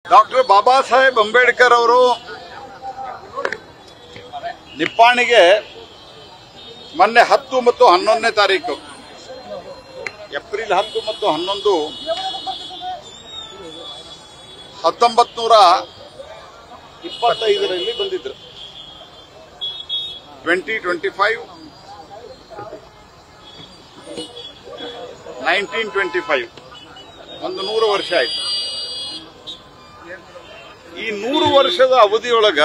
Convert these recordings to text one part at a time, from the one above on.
Doctor ಬಾಬಾ ಸಾಹೇಬ್ ಅಂಬೇಡ್ಕರ್ ಅವರು ನಿಪ್ಪಾಣಿಗೆ ಮೊನ್ನೆ 10 ಮತ್ತು 11ನೇ ತಾರೀಕು ಏಪ್ರಿಲ್ 10 ಮತ್ತು 11 1925ರಲ್ಲಿ ಬಂದಿದ್ರು. 2025 1925 ಒಂದು 100 ವರ್ಷ ಆಯ್ತು. ಈ 100 ವರ್ಷದ ಅವಧಿಯೊಳಗ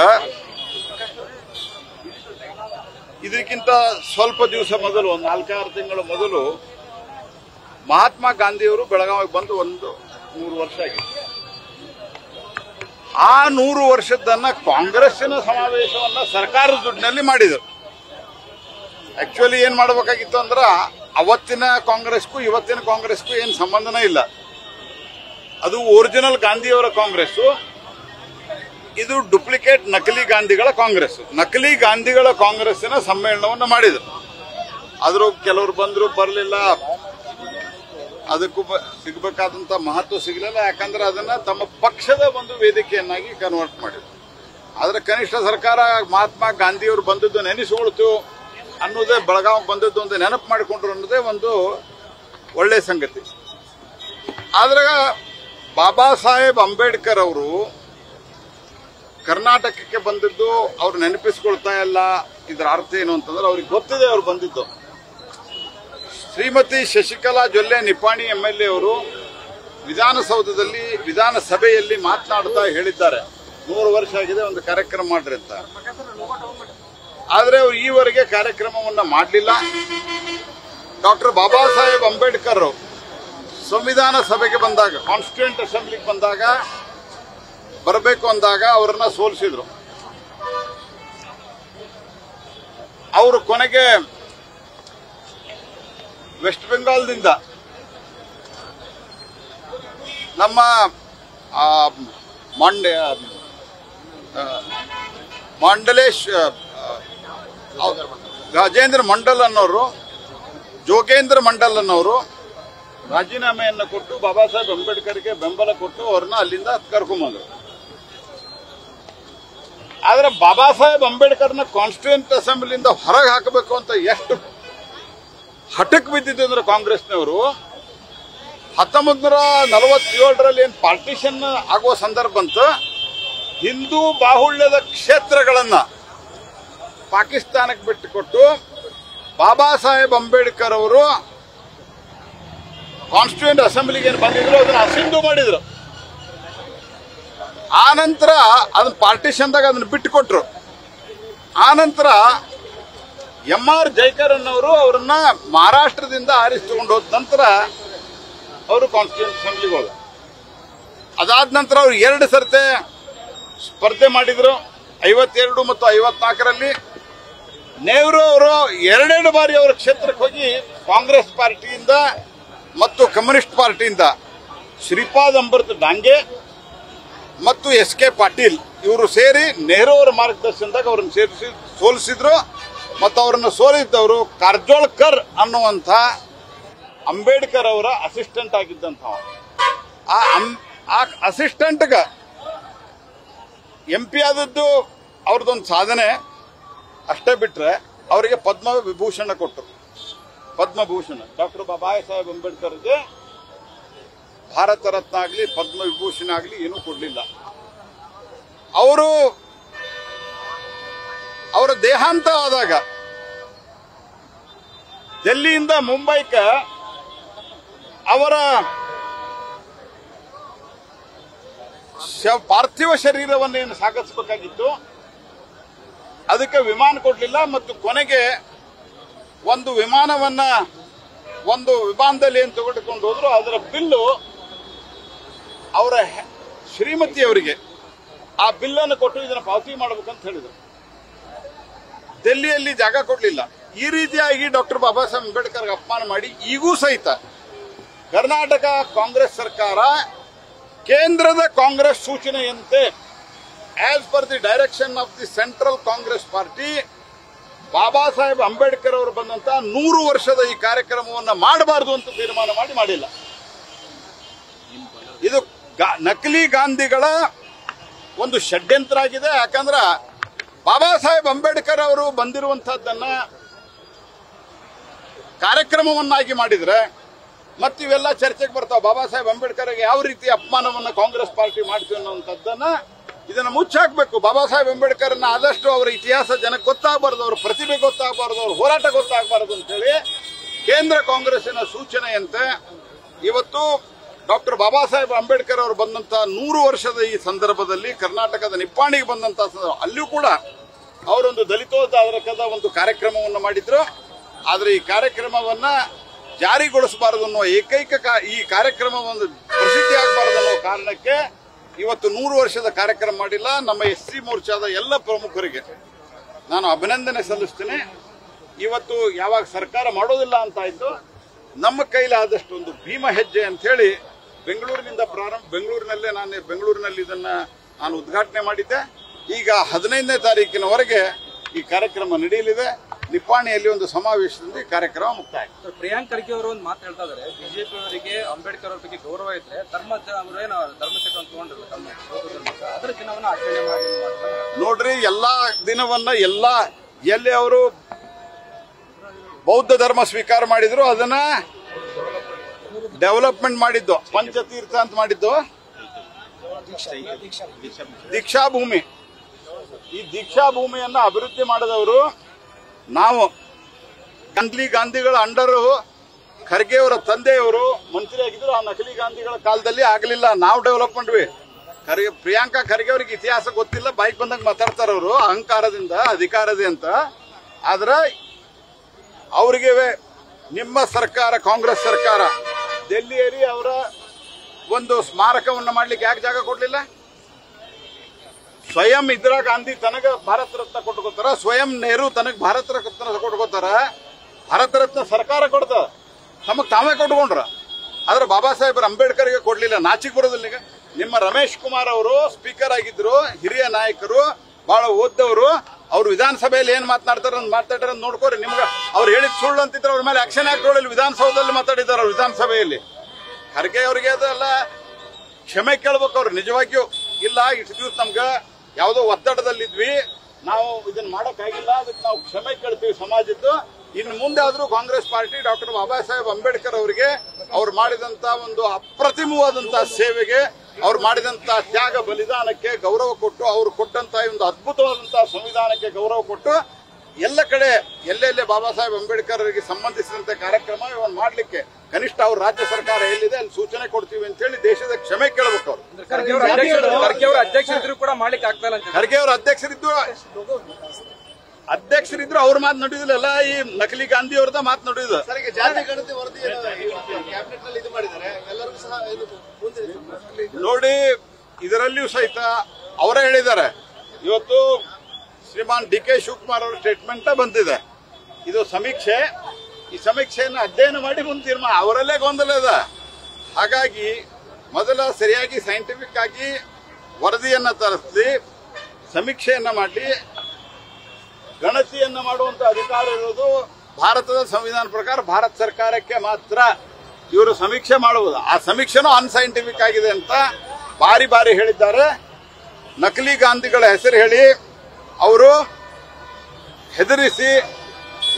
ಇದಕ್ಕಿಂತ ಸ್ವಲ್ಪ ದಿವಸ ಮೊದಲು, 4-6 ತಿಂಗಳ ಮೊದಲು ಮಹಾತ್ಮ ಗಾಂಧಿಯವರು ಬೆಳಗಾವಿಗೆ ಬಂದು ಒಂದು 100 ವರ್ಷ ಆಗಿದೆ. ಆ 100 ವರ್ಷದನ್ನ ಕಾಂಗ್ರೆಸ್ಸಿನ ಸಮಾವೇಶವನ್ನ ಸರ್ಕಾರದ ದುಡ್ಡಿನಲ್ಲಿ ಮಾಡಿದರು. ಆಕ್ಚುಲಿ ಏನ್ ಮಾಡಬೇಕಾಗಿತ್ತು ಅಂದ್ರ ಅವತ್ತಿನ ಕಾಂಗ್ರೆಸ್ಗೂ ಇವತ್ತಿನ ಕಾಂಗ್ರೆಸ್ಗೂ ಏನ್ ಸಂಬಂಧನೇ ಇಲ್ಲ. ಅದು ಒರಿಜಿನಲ್ ಗಾಂಧಿಯವರ ಕಾಂಗ್ರೆಸ್, ಇದು ಡುಪ್ಲಿಕೇಟ್ ನಕಲಿ ಗಾಂಧಿಗಳ ಕಾಂಗ್ರೆಸ್. ನಕಲಿ ಗಾಂಧಿಗಳ ಕಾಂಗ್ರೆಸ್ಸಿನ ಸಮ್ಮೇಳನವನ್ನು ಮಾಡಿದರು. ಆದರೂ ಕೆಲವರು ಬಂದ್ರು, ಬರಲಿಲ್ಲ, ಅದಕ್ಕೂ ಸಿಗಬೇಕಾದಂತ ಮಹತ್ವ ಸಿಗಲಿಲ್ಲ. ಯಾಕಂದ್ರೆ ಅದನ್ನ ತಮ್ಮ ಪಕ್ಷದ ಒಂದು ವೇದಿಕೆಯನ್ನಾಗಿ ಕನ್ವರ್ಟ್ ಮಾಡಿದ್ರು. ಆದ್ರೆ ಕನಿಷ್ಠ ಸರ್ಕಾರ ಮಹಾತ್ಮ ಗಾಂಧಿಯವರು ಬಂದದ್ದು ನೆನೆಸಿಕೊಳ್ತು ಅನ್ನೋದೇ, ಬೆಳಗಾವಿ ಬಂದದ್ದು ಒಂದು ನೆನಪು ಮಾಡಿಕೊಂಡ್ರು ಅನ್ನೋದೇ ಒಂದು ಒಳ್ಳೆ ಸಂಗತಿ. ಆದ್ರೆ ಬಾಬಾ ಸಾಹೇಬ್ ಅಂಬೇಡ್ಕರ್ ಅವರು ಕರ್ನಾಟಕಕ್ಕೆ ಬಂದಿದ್ದು ಅವ್ರು ನೆನಪಿಸ್ಕೊಳ್ತಾ ಇಲ್ಲ. ಇದರ ಅರ್ಥ ಏನು ಅಂತಂದ್ರೆ ಅವ್ರಿಗೆ ಗೊತ್ತಿದೆ ಅವ್ರು ಬಂದಿದ್ದು. ಶ್ರೀಮತಿ ಶಶಿಕಲಾ ಜೊಲ್ಲೆ ನಿಪ್ಪಾಣಿ MLA ಅವರು ವಿಧಾನಸೌಧದಲ್ಲಿ ವಿಧಾನಸಭೆಯಲ್ಲಿ ಮಾತನಾಡ್ತಾ ಹೇಳಿದ್ದಾರೆ, 100 ವರ್ಷ ಆಗಿದೆ, ಒಂದು ಕಾರ್ಯಕ್ರಮ ಮಾಡ್ರಿ ಅಂತ. ಆದ್ರೆ ಅವರು ಈವರೆಗೆ ಕಾರ್ಯಕ್ರಮವನ್ನ ಮಾಡಲಿಲ್ಲ. ಡಾಕ್ಟರ್ ಬಾಬಾ ಸಾಹೇಬ್ ಅಂಬೇಡ್ಕರ್ ಸಂವಿಧಾನ ಸಭೆಗೆ ಬಂದಾಗ, ಕಾನ್ಸ್ಟಿಟ್ಯೂಂಟ್ ಅಸೆಂಬ್ಲಿಗೆ ಬಂದಾಗ, ಬರಬೇಕು ಅಂದಾಗ ಅವರನ್ನ ಸೋಲಿಸಿದ್ರು. ಅವರು ಕೊನೆಗೆ ವೆಸ್ಟ್ ಬೆಂಗಾಲ್ದಿಂದ ನಮ್ಮ ಗಜೇಂದ್ರ ಮಂಡಲ್ ಅನ್ನೋರು, ಜೋಗೇಂದ್ರ ಮಂಡಲ್ ಅನ್ನೋರು ರಾಜೀನಾಮೆಯನ್ನು ಕೊಟ್ಟು ಬಾಬಾ ಸಾಹೇಬ್ ಅಂಬೇಡ್ಕರ್ಗೆ ಬೆಂಬಲ ಕೊಟ್ಟು ಅವ್ರನ್ನ ಅಲ್ಲಿಂದ ಕರ್ಕೊಂಬಂದ್ರು. ಆದ್ರೆ ಬಾಬಾ ಸಾಹೇಬ್ ಅಂಬೇಡ್ಕರ್ನ ಕಾನ್ಸ್ಟಿಟ್ಯೂಂಟ್ ಅಸೆಂಬ್ಲಿಯಿಂದ ಹೊರಗೆ ಹಾಕಬೇಕು ಅಂತ ಎಷ್ಟು ಹಠಕ್ಕೆ ಬಿದ್ದಿದ್ದು ಅಂದ್ರೆ ಕಾಂಗ್ರೆಸ್ನವರು 1947ರಲ್ಲಿ ಏನ್ ಪಾರ್ಟಿಷನ್ ಆಗುವ ಸಂದರ್ಭ ಬಂತು, ಹಿಂದೂ ಬಾಹುಳ್ಯದ ಕ್ಷೇತ್ರಗಳನ್ನ ಪಾಕಿಸ್ತಾನಕ್ಕೆ ಬಿಟ್ಟುಕೊಟ್ಟು ಬಾಬಾ ಸಾಹೇಬ್ ಅಂಬೇಡ್ಕರ್ ಅವರು ಕಾನ್ಸ್ಟಿಟ್ಯೂಂಟ್ ಅಸೆಂಬ್ಲಿಗೆ ಏನು ಬಂದಿದ್ರು ಅದನ್ನ ಅಸಿಂಧು ಮಾಡಿದ್ರು. ಆ ನಂತರ ಅದನ್ನ ಪಾರ್ಟಿಷನ್ದಾಗ ಅದನ್ನ ಬಿಟ್ಟುಕೊಟ್ರು. ಆ ನಂತರ MR ಜೈಕರನ್ ಅವರು ಅವರನ್ನ ಮಹಾರಾಷ್ಟ್ರದಿಂದ ಆರಿಸಿಕೊಂಡು ಹೋದ ನಂತರ ಅವರು ಕಾನ್ಸ್ಟಿಟ್ಯೂಂಟ್ ಅಸೆಂಬ್ಲಿಗೆ ಹೋದ. ಅದಾದ ನಂತರ ಅವರು 2 ಸರ್ತೆ ಸ್ಪರ್ಧೆ ಮಾಡಿದ್ರು, 52 ಮತ್ತು 54ರಲ್ಲಿ. ನೆಹರು ಅವರು 2 ಬಾರಿ ಅವರ ಕ್ಷೇತ್ರಕ್ಕೆ ಹೋಗಿ ಕಾಂಗ್ರೆಸ್ ಪಾರ್ಟಿಯಿಂದ ಮತ್ತು ಕಮ್ಯುನಿಸ್ಟ್ ಪಾರ್ಟಿಯಿಂದ ಶ್ರೀಪಾದ್ ಅಮೃತ್ ಡಾಂಗೆ ಮತ್ತು SK ಪಾಟೀಲ್ ಇವರು ಸೇರಿ ನೆಹರು ಅವರ ಮಾರ್ಗದರ್ಶನದಾಗ ಅವರನ್ನು ಸೋಲಿಸಿದ್ರು. ಮತ್ತು ಅವರನ್ನು ಸೋಲಿಸಿದವರು ಕಾರ್ಜೋಳ್ಕರ್ ಅನ್ನುವಂಥ ಅಂಬೇಡ್ಕರ್ ಅವರ ಅಸಿಸ್ಟೆಂಟ್ ಆಗಿದ್ದಂಥವ. ಆ ಅಸಿಸ್ಟೆಂಟ್ಗ MP ಆದದ್ದು ಅವ್ರದ್ದೊಂದು ಸಾಧನೆ ಅಷ್ಟೇ. ಬಿಟ್ರೆ ಅವರಿಗೆ ಪದ್ಮವಿಭೂಷಣ ಕೊಟ್ಟರು. ಪದ್ಮಭೂಷಣ ಡಾಕ್ಟರ್ ಬಾಬಾ ಸಾಹೇಬ್ ಅಂಬೇಡ್ಕರ್ಗೆ ಭಾರತ ರತ್ನ ಆಗಲಿ ಪದ್ಮವಿಭೂಷಣ ಆಗಲಿ ಏನೂ ಕೊಡಲಿಲ್ಲ. ಅವರ ದೇಹಾಂತ ಆದಾಗ ಡೆಲ್ಲಿಯಿಂದ ಮುಂಬೈಕ ಅವರ ಪಾರ್ಥಿವ ಶರೀರವನ್ನೇನು ಸಾಗಿಸಬೇಕಾಗಿತ್ತು, ಅದಕ್ಕೆ ವಿಮಾನ ಕೊಡಲಿಲ್ಲ. ಮತ್ತು ಕೊನೆಗೆ ಒಂದು ವಿಮಾನದಲ್ಲಿ ಏನು ತೆಗೆದುಕೊಂಡು ಹೋದ್ರು, ಅದರ ಬಿಲ್ಲು ಅವರ ಶ್ರೀಮತಿಯವರಿಗೆ ಆ ಬಿಲ್ಲನ್ನು ಕೊಟ್ಟು ಇದನ್ನು ಪಾವತಿ ಮಾಡಬೇಕಂತ ಹೇಳಿದರು. ಡೆಲ್ಲಿಯಲ್ಲಿ ಜಾಗ ಕೊಡಲಿಲ್ಲ. ಈ ರೀತಿಯಾಗಿ ಡಾಕ್ಟರ್ ಬಾಬಾ ಸಾಹೇಬ್ ಅಂಬೇಡ್ಕರ್ ಅಪಮಾನ ಮಾಡಿ ಈಗೂ ಸಹಿತ ಕರ್ನಾಟಕ ಕಾಂಗ್ರೆಸ್ ಸರ್ಕಾರ ಕೇಂದ್ರದ ಕಾಂಗ್ರೆಸ್ ಸೂಚನೆಯಂತೆ as per the direction of the central Congress party Baba Saheb Ambedkar ಅವರು ಬಂದಂತ 100 ವರ್ಷದ ಈ ಕಾರ್ಯಕ್ರಮವನ್ನು ಮಾಡಬಾರದು ಅಂತ ತೀರ್ಮಾನ ಮಾಡಿಲ್ಲ. ಇದು ನಕಲಿ ಗಾಂಧಿಗಳ ಒಂದು ಷಡ್ಯಂತ್ರ ಆಗಿದೆ. ಯಾಕಂದ್ರೆ ಬಾಬಾ ಸಾಹೇಬ್ ಅಂಬೇಡ್ಕರ್ ಅವರು ಬಂದಿರುವಂತಹದ್ದನ್ನ ಕಾರ್ಯಕ್ರಮವನ್ನಾಗಿ ಮಾಡಿದ್ರೆ ಮತ್ತೆ ಇವೆಲ್ಲ ಚರ್ಚೆಗೆ ಬರ್ತಾವ. ಬಾಬಾ ಸಾಹೇಬ್ ಅಂಬೇಡ್ಕರ್ಗೆ ಯಾವ ರೀತಿ ಅಪಮಾನವನ್ನ ಕಾಂಗ್ರೆಸ್ ಪಾರ್ಟಿ ಮಾಡ್ತೀವಿ ಅನ್ನುವಂಥದ್ದನ್ನ ಇದನ್ನ ಮುಚ್ಚಾಕ್ಬೇಕು. ಬಾಬಾ ಸಾಹೇಬ್ ಅಂಬೇಡ್ಕರ್ನ ಆದಷ್ಟು ಅವರ ಇತಿಹಾಸ ಜನಕ್ಕೆ ಗೊತ್ತಾಗಬಾರ್ದು, ಅವ್ರ ಪ್ರತಿಭೆ ಗೊತ್ತಾಗಬಾರ್ದು, ಅವ್ರ ಹೋರಾಟ ಗೊತ್ತಾಗಬಾರದು ಅಂತೇಳಿ ಕೇಂದ್ರ ಕಾಂಗ್ರೆಸ್ಸಿನ ಸೂಚನೆಯಂತೆ ಇವತ್ತು ಡಾಕ್ಟರ್ ಬಾಬಾ ಸಾಹೇಬ್ ಅಂಬೇಡ್ಕರ್ ಅವರು ಬಂದಂತ 100 ವರ್ಷದ ಈ ಸಂದರ್ಭದಲ್ಲಿ ಕರ್ನಾಟಕದ ನಿಪ್ಪಾಣಿಗೆ ಬಂದಂತ ಅಲ್ಲಿಯೂ ಕೂಡ ಅವರೊಂದು ದಲಿತೋದ್ಧಾರಕದ ಒಂದು ಕಾರ್ಯಕ್ರಮವನ್ನು ಮಾಡಿದ್ರು. ಆದರೆ ಈ ಕಾರ್ಯಕ್ರಮವನ್ನ ಜಾರಿಗೊಳಿಸಬಾರದು ಅನ್ನೋ ಏಕೈಕ ಈ ಕಾರ್ಯಕ್ರಮವನ್ನು ಪ್ರಸಿದ್ಧಿ ಆಗಬಾರದು ಅನ್ನೋ ಕಾರಣಕ್ಕೆ ಇವತ್ತು 100 ವರ್ಷದ ಕಾರ್ಯಕ್ರಮ ಮಾಡಿಲ್ಲ. ನಮ್ಮ SC ಮೋರ್ಚಾದ ಎಲ್ಲ ಪ್ರಮುಖರಿಗೆ ನಾನು ಅಭಿನಂದನೆ ಸಲ್ಲಿಸ್ತೇನೆ. ಇವತ್ತು ಯಾವಾಗ ಸರ್ಕಾರ ಮಾಡೋದಿಲ್ಲ ಅಂತ ಆಯ್ತು, ನಮ್ಮ ಕೈಲಾದಷ್ಟು ಒಂದು ಭೀಮ ಹೆಜ್ಜೆ ಅಂತ ಹೇಳಿ ಬೆಂಗಳೂರಿನಲ್ಲಿ ಇದನ್ನ ನಾನು ಉದ್ಘಾಟನೆ ಮಾಡಿದ್ದೆ. ಈಗ 15ನೇ ತಾರೀಕಿನವರೆಗೆ ಈ ಕಾರ್ಯಕ್ರಮ ನಡೆಯಲಿದೆ. ನಿಪ್ಪಾಣಿಯಲ್ಲಿ ಒಂದು ಸಮಾವೇಶದಿಂದ ಈ ಕಾರ್ಯಕ್ರಮ ಮುಕ್ತಾಯ. ಪ್ರಿಯಾಂಕ್ ಖರ್ಗೆ ಅವರು ಒಂದು ಮಾತು ಹೇಳ್ತಾ ಇದ್ದಾರೆ, ಬಿಜೆಪಿ ಅವರಿಗೆ ಅಂಬೇಡ್ಕರ್ ಅವ್ರ ಬಗ್ಗೆ ಗೌರವ ಇದ್ರೆ ಧರ್ಮಚಕ್ರ ತಗೊಂಡಿರಲ್ಲ ತಮ್ಮ ಅದರ ದಿನವನ್ನ ಆಚರಣೆ ಮಾಡಿ. ನೋಡ್ರಿ, ಎಲ್ಲಾ ದಿನವನ್ನ ಎಲ್ಲಿ ಅವರು ಬೌದ್ಧ ಧರ್ಮ ಸ್ವೀಕಾರ ಮಾಡಿದ್ರು ಅದನ್ನ ಡೆವಲಪ್ಮೆಂಟ್ ಮಾಡಿದ್ದು, ಪಂಚತೀರ್ಥ ಅಂತ ಮಾಡಿದ್ದು ದೀಕ್ಷಾಭೂಮಿ. ಈ ದೀಕ್ಷಾಭೂಮಿಯನ್ನ ಅಭಿವೃದ್ಧಿ ಮಾಡಿದವರು ನಾವು. ನಕಲಿ ಗಾಂಧಿಗಳ ಅಂಡರು ಖರ್ಗೆ ಅವರ ತಂದೆಯವರು ಮಂತ್ರಿಯಾಗಿದ್ರು. ಆ ನಕಲಿ ಗಾಂಧಿಗಳ ಕಾಲದಲ್ಲಿ ಆಗಲಿಲ್ಲ, ನಾವು ಡೆವಲಪ್ ಮಾಡ್ವಿ. ಪ್ರಿಯಾಂಕಾ ಖರ್ಗೆ ಅವ್ರಿಗೆ ಇತಿಹಾಸ ಗೊತ್ತಿಲ್ಲ, ಬೈಕ್ ಬಂದಾಗ ಮಾತಾಡ್ತಾರ ಅವರು ಅಹಂಕಾರದಿಂದ ಅಧಿಕಾರದಿಂದ. ಆದ್ರೆ ಅವರಿಗೆ ನಿಮ್ಮ ಸರ್ಕಾರ, ಕಾಂಗ್ರೆಸ್ ಸರ್ಕಾರ ಡೆಲ್ಲಿಯಲ್ಲಿ ಅವರ ಒಂದು ಸ್ಮಾರಕವನ್ನು ಮಾಡ್ಲಿಕ್ಕೆ ಯಾಕೆ ಜಾಗ ಕೊಡ್ಲಿಲ್ಲ? ಸ್ವಯಂ ಇಂದಿರಾ ಗಾಂಧಿ ತನಗ ಭಾರತ ರತ್ನ ಕೊಟ್ಕೋತಾರ, ಸ್ವಯಂ ನೆಹರು ತನಗ ಭಾರತ ರತ್ನ ಕೊಟ್ಕೋತಾರ, ಭಾರತ ರತ್ನ ಸರ್ಕಾರ ಕೊಡ್ತಾರ, ತಮಗ್ ತಾವೇ ಕೊಟ್ಕೊಂಡ್ರ. ಆದ್ರೆ ಬಾಬಾ ಸಾಹೇಬ್ ಅಂಬೇಡ್ಕರ್ಗೆ ಕೊಡ್ಲಿಲ್ಲ. ನಾಚಿಕ್ ಬರೋದಿಲ್ಲ. ಈಗ ನಿಮ್ಮ ರಮೇಶ್ ಕುಮಾರ್ ಅವರು ಸ್ಪೀಕರ್ ಆಗಿದ್ರು, ಹಿರಿಯ ನಾಯಕರು, ಬಹಳ ಓದ್ದವರು. ಅವ್ರು ವಿಧಾನಸಭೆಯಲ್ಲಿ ಏನ್ ಮಾತಾಡ್ತಾರ ನೋಡ್ಕೋರಿ. ನಿಮ್ಗೆ ಅವ್ರು ಹೇಳಿದ್ ಸುಳ್ಳು ಅಂತಿದ್ರೆ ಅವ್ರ ಮೇಲೆ ಆಕ್ಷನ್ ಯಾಕೆ ನೋಡಲಿ? ವಿಧಾನಸೌಧದಲ್ಲಿ ಮಾತಾಡಿದ್ದಾರೆ ಅವ್ರು ವಿಧಾನಸಭೆಯಲ್ಲಿ. ಖರ್ಗೆ ಅವ್ರಿಗೆ ಅದೆಲ್ಲ ಕ್ಷಮೆ ಕೇಳ್ಬೇಕು ಅವ್ರು ನಿಜವಾಗಿಯೂ. ಇಲ್ಲ, ಇಷ್ಟು ದಿವಸ ನಮ್ಗೆ ಯಾವುದೋ ಒತ್ತಡದಲ್ಲಿದ್ವಿ, ನಾವು ಇದನ್ನ ಮಾಡಕ್ಕಾಗಿಲ್ಲ, ಅದಕ್ಕೆ ನಾವು ಕ್ಷಮೆ ಕೇಳ್ತೀವಿ ಸಮಾಜದ್ದು. ಇನ್ನು ಮುಂದೆ ಆದ್ರೂ ಕಾಂಗ್ರೆಸ್ ಪಾರ್ಟಿ ಡಾಕ್ಟರ್ ಬಾಬಾ ಸಾಹೇಬ್ ಅಂಬೇಡ್ಕರ್ ಅವರಿಗೆ ಅವ್ರು ಮಾಡಿದಂತ ಒಂದು ಅಪ್ರತಿಮವಾದಂತಹ ಸೇವೆಗೆ, ಅವ್ರು ಮಾಡಿದಂತ ತ್ಯಾಗ ಬಲಿದಾನಕ್ಕೆ ಗೌರವ ಕೊಟ್ಟು, ಅವ್ರು ಕೊಟ್ಟಂತ ಒಂದು ಅದ್ಭುತವಾದಂತಹ ಸಂವಿಧಾನಕ್ಕೆ ಗೌರವ ಕೊಟ್ಟು ಎಲ್ಲ ಕಡೆ ಎಲ್ಲೆಲ್ಲೇ ಬಾಬಾ ಸಾಹೇಬ್ ಅಂಬೇಡ್ಕರ್ ಅವರಿಗೆ ಸಂಬಂಧಿಸಿದಂತೆ ಕಾರ್ಯಕ್ರಮ ಇವನ್ ಮಾಡ್ಲಿಕ್ಕೆ ಕನಿಷ್ಠ ಅವ್ರ ರಾಜ್ಯ ಸರ್ಕಾರ ಎಲ್ಲಿದೆ ಅಲ್ಲಿ ಸೂಚನೆ ಕೊಡ್ತೀವಿ ಅಂತ ಹೇಳಿ ದೇಶದ ಕ್ಷಮೆ ಕೇಳಬೇಕು ಅವರು. ಖರ್ಗೆ ಅವರ ಅಧ್ಯಕ್ಷರಿದ್ರು ಕೂಡ ಮಾಡ್ಲಿಕ್ಕೆ ಆಗ್ತಾ ಇಲ್ಲ. ಖರ್ಗೆ ಅವರ ಅಧ್ಯಕ್ಷರಿದ್ರು ಅವ್ರ ಮಾತು ನಡೆಯುದಿಲ್ಲ, ಈ ನಕಲಿ ಗಾಂಧಿ ಅವ್ರದ ಮಾತು ನಡೆಯುದು. ನೋಡಿ, ಇದರಲ್ಲಿಯೂ ಸಹಿತ ಅವರೇ ಹೇಳಿದ್ದಾರೆ. ಇವತ್ತು ಶ್ರೀಮಾನ್ DK ಶಿವಕುಮಾರ್ ಅವರ ಸ್ಟೇಟ್ಮೆಂಟ್ ಬಂದಿದೆ. ಇದು ಸಮೀಕ್ಷೆ, ಈ ಸಮೀಕ್ಷೆಯನ್ನು ಅಧ್ಯಯನ ಮಾಡಿ ಮುಂದೆ ತೀರ್ಮಾನ. ಅವರಲ್ಲೇ ಗೊಂದಲ ಇದೆ. ಹಾಗಾಗಿ ಮೊದಲ ಸರಿಯಾಗಿ ಸೈಂಟಿಫಿಕ್ ಆಗಿ ವರದಿಯನ್ನ ತರಿಸಿ ಸಮೀಕ್ಷೆಯನ್ನ ಮಾಡಿ ಗಣತಿಯನ್ನ ಮಾಡುವಂತ ಅಧಿಕಾರ ಇರೋದು ಭಾರತದ ಸಂವಿಧಾನ ಪ್ರಕಾರ ಭಾರತ ಸರ್ಕಾರಕ್ಕೆ ಮಾತ್ರ. ಇವರು ಸಮೀಕ್ಷೆ ಮಾಡುವುದು, ಆ ಸಮೀಕ್ಷೆನೂ ಅನ್ಸೈಂಟಿಫಿಕ್ ಆಗಿದೆ ಅಂತ ಬಾರಿ ಬಾರಿ ಹೇಳಿದ್ದಾರೆ. ನಕಲಿ ಗಾಂಧಿಗಳ ಹೆಸರು ಹೇಳಿ ಅವರು ಹೆದರಿಸಿ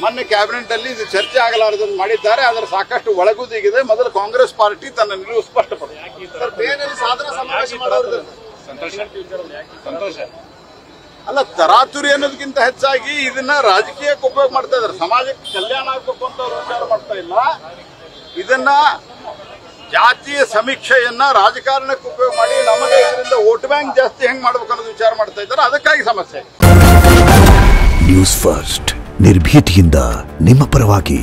ಮೊನ್ನೆ ಕ್ಯಾಬಿನೆಟ್ ಅಲ್ಲಿ ಇದು ಚರ್ಚೆ ಆಗಲಾರದನ್ನು ಮಾಡಿದ್ದಾರೆ. ಅದರ ಸಾಕಷ್ಟು ಒಳಗುದಿಗಿದೆ. ಮೊದಲು ಕಾಂಗ್ರೆಸ್ ಪಾರ್ಟಿ ತನ್ನ ನಿಲುವು ಸ್ಪಷ್ಟಪಡಿಸಿದೆ. ಅಲ್ಲ, ತರಾತುರಿ ಅನ್ನೋದಕ್ಕಿಂತ ಹೆಚ್ಚಾಗಿ ಇದನ್ನ ರಾಜಕೀಯಕ್ಕೆ ಉಪಯೋಗ ಮಾಡ್ತಾ ಇದ್ದಾರೆ. ಸಮಾಜಕ್ಕೆ ಕಲ್ಯಾಣ ಆಗ್ಬೇಕು ಅಂತ ಅವರು ವಿಚಾರ ಮಾಡ್ತಾ ಇಲ್ಲ. ಇದನ್ನ ಜಾತಿಯ ಸಮೀಕ್ಷೆಯನ್ನ ರಾಜಕಾರಣಕ್ಕೆ ಉಪಯೋಗ ಮಾಡಿ ನಮಗೆ ಇದರಿಂದ ವೋಟ್ ಬ್ಯಾಂಕ್ ಜಾಸ್ತಿ ಹೆಂಗ್ ಮಾಡ್ಬೇಕು ಅನ್ನೋದು ವಿಚಾರ ಮಾಡ್ತಾ ಇದ್ದಾರೆ. ಅದಕ್ಕಾಗಿ ಸಮಸ್ಯೆ. ನ್ಯೂಸ್ ಫಸ್ಟ್, ನಿರ್ಭೀತಿಯಿಂದ ನಿಮ್ಮ ಪರವಾಗಿ.